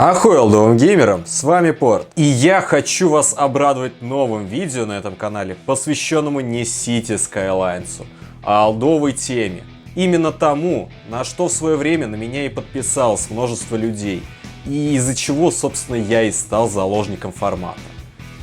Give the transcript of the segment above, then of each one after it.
Ахуй, олдовым геймерам, с вами Порт. И я хочу вас обрадовать новым видео на этом канале, посвященному не City Skylines, а олдовой теме. Именно тому, на что в свое время на меня и подписалось множество людей. И из-за чего, собственно, я и стал заложником формата.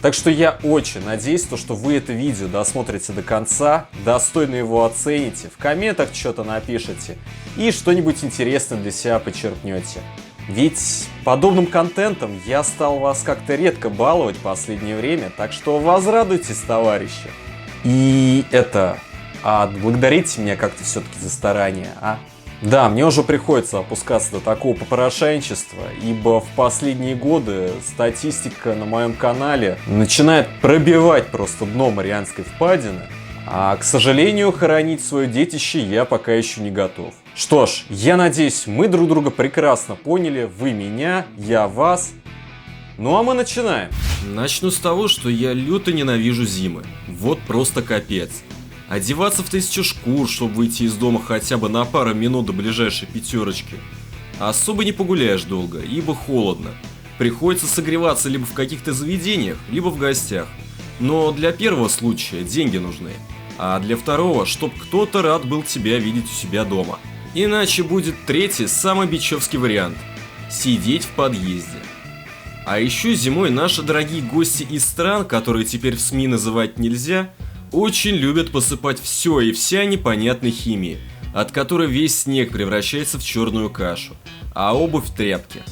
Так что я очень надеюсь, что вы это видео досмотрите до конца, достойно его оцените, в комментах что-то напишите и что-нибудь интересное для себя почерпнете. Ведь подобным контентом я стал вас как-то редко баловать в последнее время, так что возрадуйтесь, товарищи. И отблагодарите меня как-то все-таки за старание, а? Да, мне уже приходится опускаться до такого попрошайничества, ибо в последние годы статистика на моем канале начинает пробивать просто дно Марианской впадины, а, к сожалению, хоронить свое детище я пока еще не готов. Что ж, я надеюсь, мы друг друга прекрасно поняли, вы меня, я вас. Ну а мы начинаем. Начну с того, что я люто ненавижу зимы. Вот просто капец. Одеваться в 1000 шкур, чтобы выйти из дома хотя бы на пару минут до ближайшей пятерочки. Особо не погуляешь долго, ибо холодно. Приходится согреваться либо в каких-то заведениях, либо в гостях. Но для первого случая деньги нужны. А для второго, чтоб кто-то рад был тебя видеть у себя дома. Иначе будет третий, самый бичевский вариант – сидеть в подъезде. А еще зимой наши дорогие гости из стран, которые теперь в СМИ называть нельзя, очень любят посыпать все и вся непонятной химией, от которой весь снег превращается в черную кашу, а обувь в тряпки.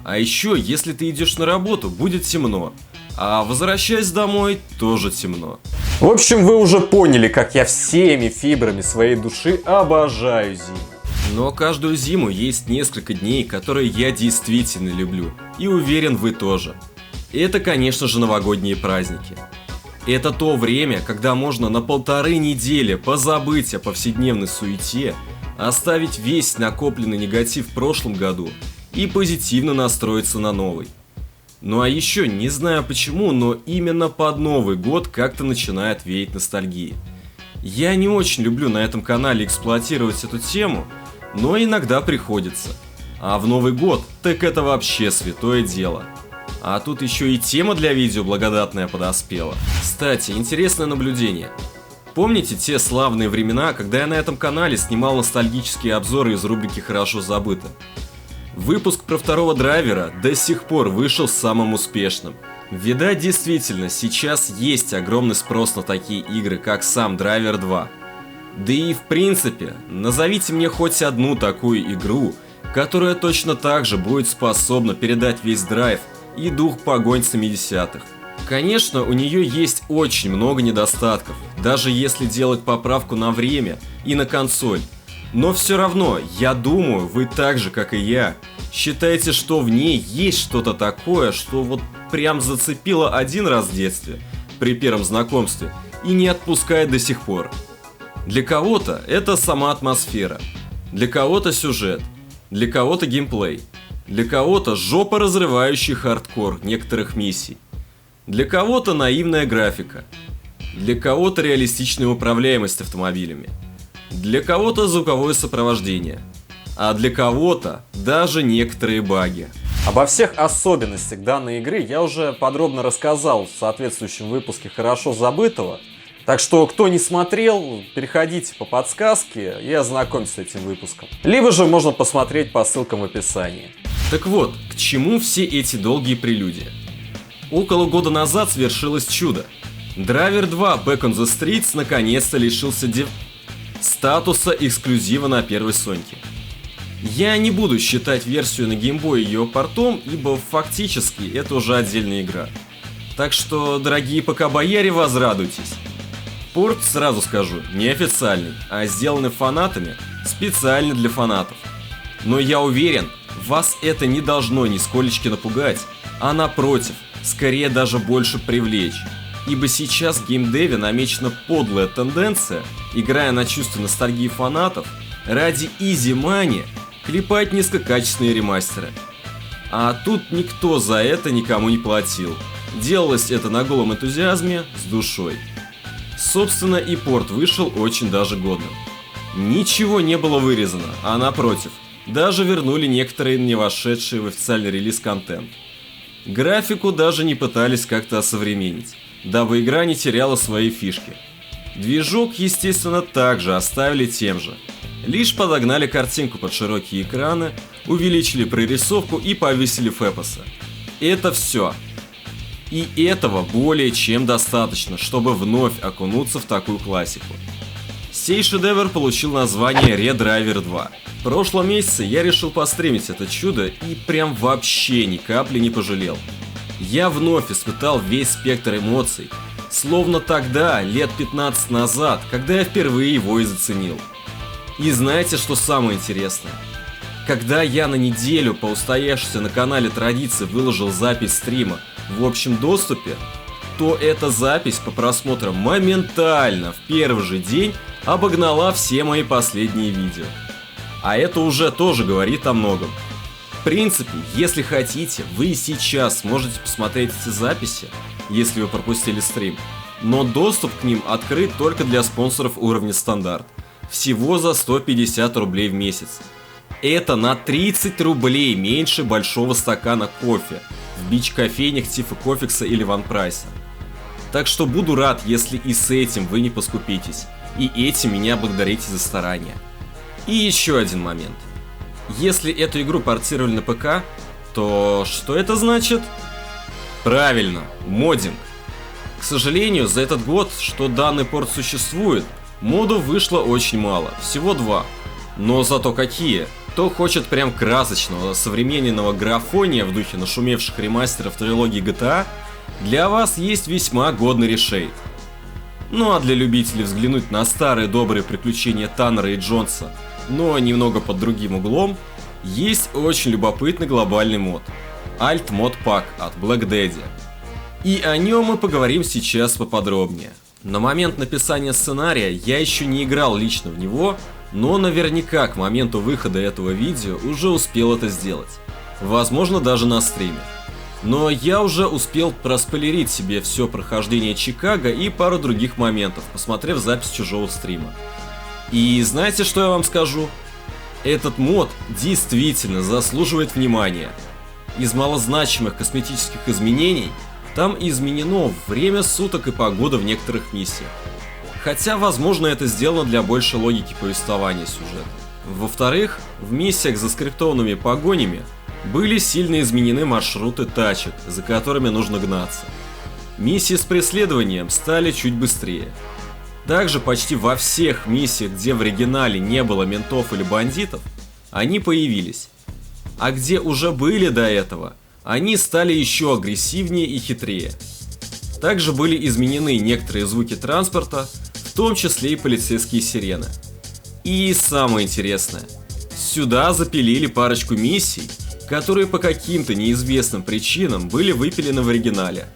А еще, если ты идешь на работу, будет темно, а возвращаясь домой, тоже темно. В общем, вы уже поняли, как я всеми фибрами своей души обожаю зиму. Но каждую зиму есть несколько дней, которые я действительно люблю, и уверен, вы тоже. Это, конечно же, новогодние праздники. Это то время, когда можно на 1,5 недели позабыть о повседневной суете, оставить весь накопленный негатив в прошлом году и позитивно настроиться на новый. Ну а еще, не знаю почему, но именно под Новый год как-то начинает веять ностальгия. Я не очень люблю на этом канале эксплуатировать эту тему, но иногда приходится. А в Новый год, так это вообще святое дело. А тут еще и тема для видео благодатная подоспела. Кстати, интересное наблюдение. Помните те славные времена, когда я на этом канале снимал ностальгические обзоры из рубрики «Хорошо забыто»? Выпуск про второго драйвера до сих пор вышел самым успешным. Видать, действительно, сейчас есть огромный спрос на такие игры, как сам Драйвер 2. Да и в принципе, назовите мне хоть одну такую игру, которая точно так же будет способна передать весь драйв и дух погонь 70-х. Конечно, у нее есть очень много недостатков, даже если делать поправку на время и на консоль. Но все равно, я думаю, вы так же, как и я, считаете, что в ней есть что-то такое, что вот прям зацепило один раз в детстве, при первом знакомстве, и не отпускает до сих пор. Для кого-то это сама атмосфера, для кого-то сюжет, для кого-то геймплей, для кого-то жопоразрывающий хардкор некоторых миссий, для кого-то наивная графика, для кого-то реалистичная управляемость автомобилями, для кого-то звуковое сопровождение, а для кого-то даже некоторые баги. Обо всех особенностях данной игры я уже подробно рассказал в соответствующем выпуске «Хорошо забытого». Так что, кто не смотрел, переходите по подсказке и ознакомьтесь с этим выпуском. Либо же можно посмотреть по ссылкам в описании. Так вот, к чему все эти долгие прелюдии? Около года назад свершилось чудо. Драйвер 2 Back on the Streets наконец-то лишился статуса эксклюзива на первой Соньке. Я не буду считать версию на Game Boy ее портом, ибо фактически это уже отдельная игра. Так что, дорогие ПК-бояре, возрадуйтесь. Порт, сразу скажу, неофициальный, а сделанный фанатами специально для фанатов. Но я уверен, вас это не должно нисколечки напугать, а напротив, скорее даже больше привлечь. Ибо сейчас в геймдеве намечена подлая тенденция, играя на чувство ностальгии фанатов, ради изи мани клепать низкокачественные ремастеры. А тут никто за это никому не платил. Делалось это на голом энтузиазме, с душой. Собственно, и порт вышел очень даже годным. Ничего не было вырезано, а напротив, Даже вернули некоторые не вошедшие в официальный релиз контент. Графику даже не пытались как-то осовременить, дабы игра не теряла свои фишки. Движок, естественно, также оставили тем же. Лишь подогнали картинку под широкие экраны, увеличили прорисовку и повысили фэпосы. Это все. И этого более чем достаточно, чтобы вновь окунуться в такую классику. Сей шедевр получил название Red Driver 2. В прошлом месяце я решил постримить это чудо и прям вообще ни капли не пожалел. Я вновь испытал весь спектр эмоций, словно тогда, лет 15 назад, когда я впервые его и заценил. И знаете, что самое интересное? Когда я на неделю по устоявшейся на канале традиции выложил запись стрима в общем доступе, то эта запись по просмотрам моментально в первый же день обогнала все мои последние видео. А это уже тоже говорит о многом. В принципе, если хотите, вы и сейчас можете посмотреть эти записи, если вы пропустили стрим, но доступ к ним открыт только для спонсоров уровня стандарт. Всего за 150 рублей в месяц. Это на 30 рублей меньше большого стакана кофе в бич-кофейнях типа Кофекса или Ван Прайса. Так что буду рад, если и с этим вы не поскупитесь, и этим меня благодарите за старания. И еще один момент. Если эту игру портировали на ПК, то что это значит? Правильно, моддинг. К сожалению, за этот год, что данный порт существует, модов вышло очень мало, всего 2. Но зато какие! Кто хочет прям красочного, современного графония в духе нашумевших ремастеров трилогии GTA, для вас есть весьма годный решейд. Ну а для любителей взглянуть на старые добрые приключения Таннера и Джонса, но немного под другим углом, есть очень любопытный глобальный мод Alt Mod Pack от Black Daddy. И о нем мы поговорим сейчас поподробнее. На момент написания сценария я еще не играл лично в него, но наверняка к моменту выхода этого видео уже успел это сделать. Возможно, даже на стриме. Но я уже успел проспойлерить себе все прохождение Чикаго и пару других моментов, посмотрев запись чужого стрима. И знаете, что я вам скажу? Этот мод действительно заслуживает внимания. Из малозначимых косметических изменений там изменено время суток и погода в некоторых миссиях. Хотя, возможно, это сделано для большей логики повествования сюжета. Во-вторых, в миссиях с заскриптованными погонями были сильно изменены маршруты тачек, за которыми нужно гнаться. Миссии с преследованием стали чуть быстрее. Также почти во всех миссиях, где в оригинале не было ментов или бандитов, они появились. А где уже были до этого, они стали еще агрессивнее и хитрее. Также были изменены некоторые звуки транспорта, в том числе и полицейские сирены. И самое интересное, сюда запилили парочку миссий, которые по каким-то неизвестным причинам были выпилены в оригинале.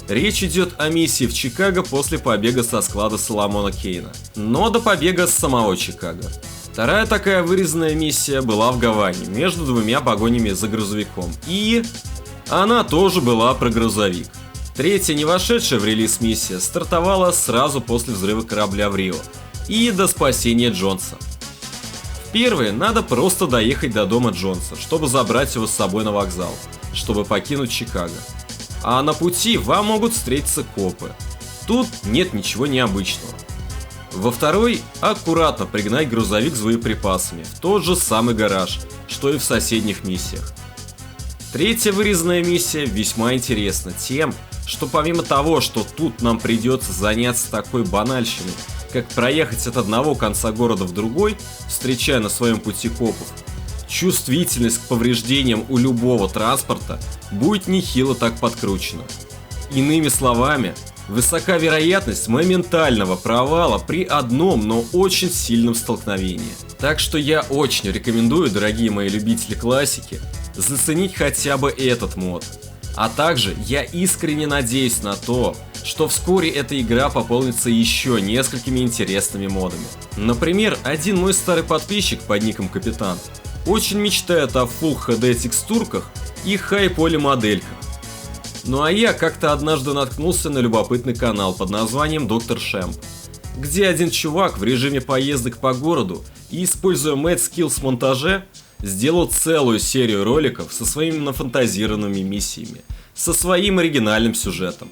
Речь идет о миссии в Чикаго после побега со склада Соломона Кейна, но до побега с самого Чикаго. Вторая такая вырезанная миссия была в Гаване, между двумя погонями за грузовиком, и она тоже была про грузовик. Третья, не вошедшая в релиз миссия, стартовала сразу после взрыва корабля в Рио и до спасения Джонса. В первой надо просто доехать до дома Джонса, чтобы забрать его с собой на вокзал, чтобы покинуть Чикаго. А на пути вам могут встретиться копы. Тут нет ничего необычного. Во второй аккуратно пригнать грузовик с боеприпасами в тот же самый гараж, что и в соседних миссиях. Третья вырезанная миссия весьма интересна тем, что помимо того, что тут нам придется заняться такой банальщиной, как проехать от одного конца города в другой, встречая на своем пути копов, чувствительность к повреждениям у любого транспорта будет нехило так подкручена. Иными словами, высока вероятность моментального провала при одном, но очень сильном столкновении. Так что я очень рекомендую, дорогие мои любители классики, заценить хотя бы этот мод. А также я искренне надеюсь на то, что вскоре эта игра пополнится еще несколькими интересными модами. Например, один мой старый подписчик под ником Капитан очень мечтает о Full HD текстурках и High Poly модельках. Ну а я как-то однажды наткнулся на любопытный канал под названием Доктор Шемп, где один чувак в режиме поездок по городу и используя Mad Skills в монтаже сделал целую серию роликов со своими нафантазированными миссиями, со своим оригинальным сюжетом.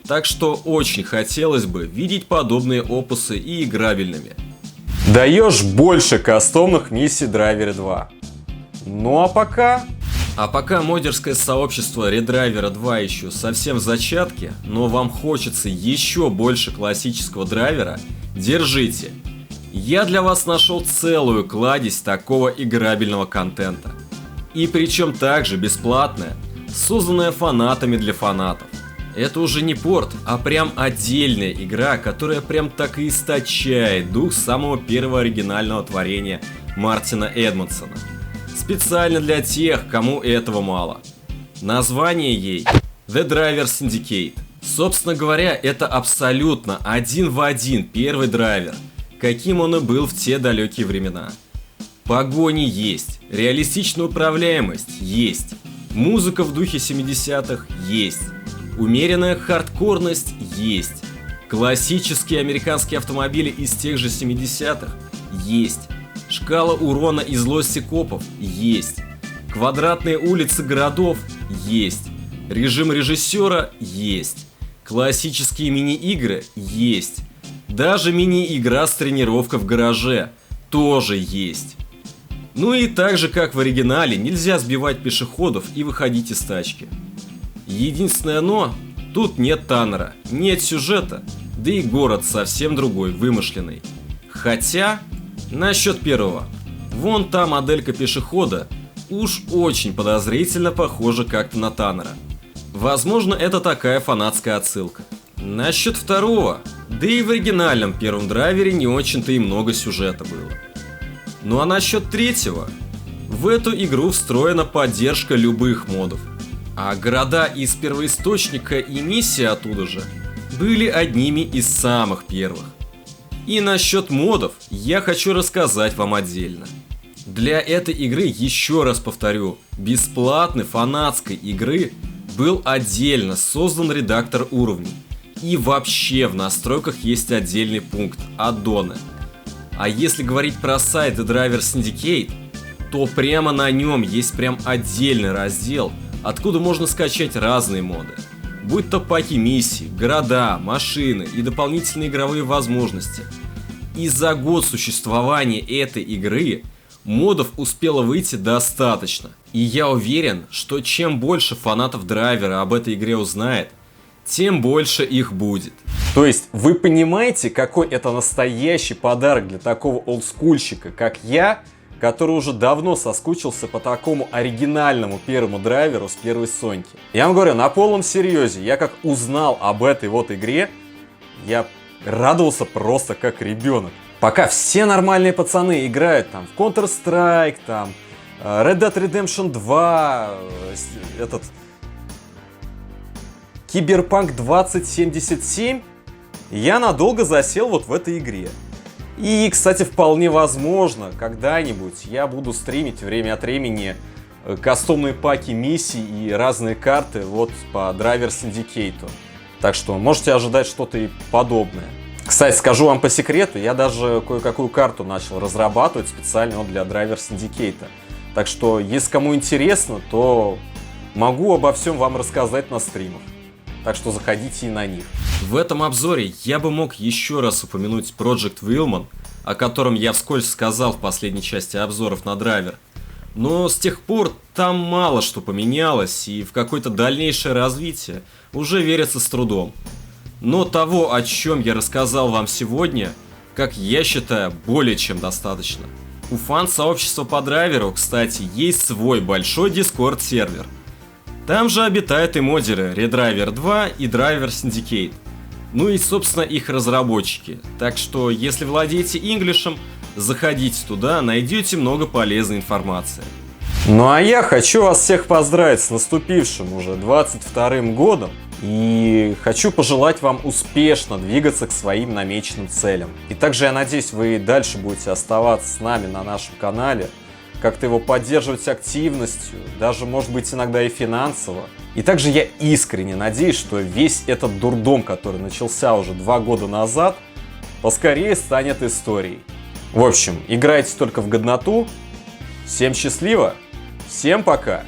Так что очень хотелось бы видеть подобные опусы и играбельными. Даешь больше кастомных миссий в Драйвере 2. Ну а пока... А пока модерское сообщество Redraiver 2 еще совсем в зачатке, но вам хочется еще больше классического драйвера, держите. Я для вас нашел целую кладезь такого играбельного контента. И причем также бесплатная, созданная фанатами для фанатов. Это уже не порт, а прям отдельная игра, которая прям так и источает дух самого первого оригинального творения Мартина Эдмондсона. Специально для тех, кому этого мало. Название ей The Driver Syndicate. Собственно говоря, это абсолютно один в один первый драйвер, каким он и был в те далекие времена. Погони есть, реалистичная управляемость есть, музыка в духе 70-х есть, умеренная хардкорность есть, классические американские автомобили из тех же 70-х есть. Шкала урона и злости копов есть. Квадратные улицы городов есть. Режим режиссера есть. Классические мини-игры есть. Даже мини-игра с тренировкой в гараже тоже есть. Ну и так же, как в оригинале, нельзя сбивать пешеходов и выходить из тачки. Единственное но, тут нет Таннера, нет сюжета, да и город совсем другой, вымышленный. Хотя... Насчет первого. Вон та моделька пешехода уж очень подозрительно похожа как-то на Таннера. Возможно, это такая фанатская отсылка. Насчет второго. Да и в оригинальном первом драйвере не очень-то и много сюжета было. Ну а насчет третьего. В эту игру встроена поддержка любых модов. А города из первоисточника и миссии оттуда же были одними из самых первых. И насчет модов я хочу рассказать вам отдельно. Для этой игры, еще раз повторю, бесплатной фанатской игры был отдельно создан редактор уровней. И вообще в настройках есть отдельный пункт – аддоны. А если говорить про сайт The Driver Syndicate, то прямо на нем есть прям отдельный раздел, откуда можно скачать разные моды. Будь то паки миссий, города, машины и дополнительные игровые возможности. И за год существования этой игры модов успело выйти достаточно. И я уверен, что чем больше фанатов драйвера об этой игре узнает, тем больше их будет. То есть вы понимаете, какой это настоящий подарок для такого олдскульщика, как я, который уже давно соскучился по такому оригинальному первому драйверу с первой Соньки. Я вам говорю, на полном серьезе, я как узнал об этой вот игре, я радовался просто как ребенок. Пока все нормальные пацаны играют там в Counter-Strike, там Red Dead Redemption 2, этот Cyberpunk 2077, я надолго засел вот в этой игре. И, кстати, вполне возможно, когда-нибудь я буду стримить время от времени кастомные паки миссий и разные карты вот по Driver Syndicate. Так что можете ожидать что-то и подобное. Кстати, скажу вам по секрету, я даже кое-какую карту начал разрабатывать специально для Driver Syndicate. Так что, если кому интересно, то могу обо всем вам рассказать на стримах. Так что заходите и на них. В этом обзоре я бы мог еще раз упомянуть Project Wheelman, о котором я вскользь сказал в последней части обзоров на драйвер. Но с тех пор там мало что поменялось, и в какое-то дальнейшее развитие уже верится с трудом. Но того, о чем я рассказал вам сегодня, как я считаю, более чем достаточно. У фан-сообщества по драйверу, кстати, есть свой большой Discord-сервер. Там же обитают и модеры Redraiver 2 и Driver Syndicate. Ну и, собственно, их разработчики. Так что, если владеете инглишем, заходите туда, найдете много полезной информации. Ну а я хочу вас всех поздравить с наступившим уже 22-м годом. И хочу пожелать вам успешно двигаться к своим намеченным целям. И также я надеюсь, вы и дальше будете оставаться с нами на нашем канале, как-то его поддерживать активностью, даже может быть иногда и финансово. И также я искренне надеюсь, что весь этот дурдом, который начался уже 2 года назад, поскорее станет историей. В общем, играйте только в годноту. Всем счастливо, всем пока!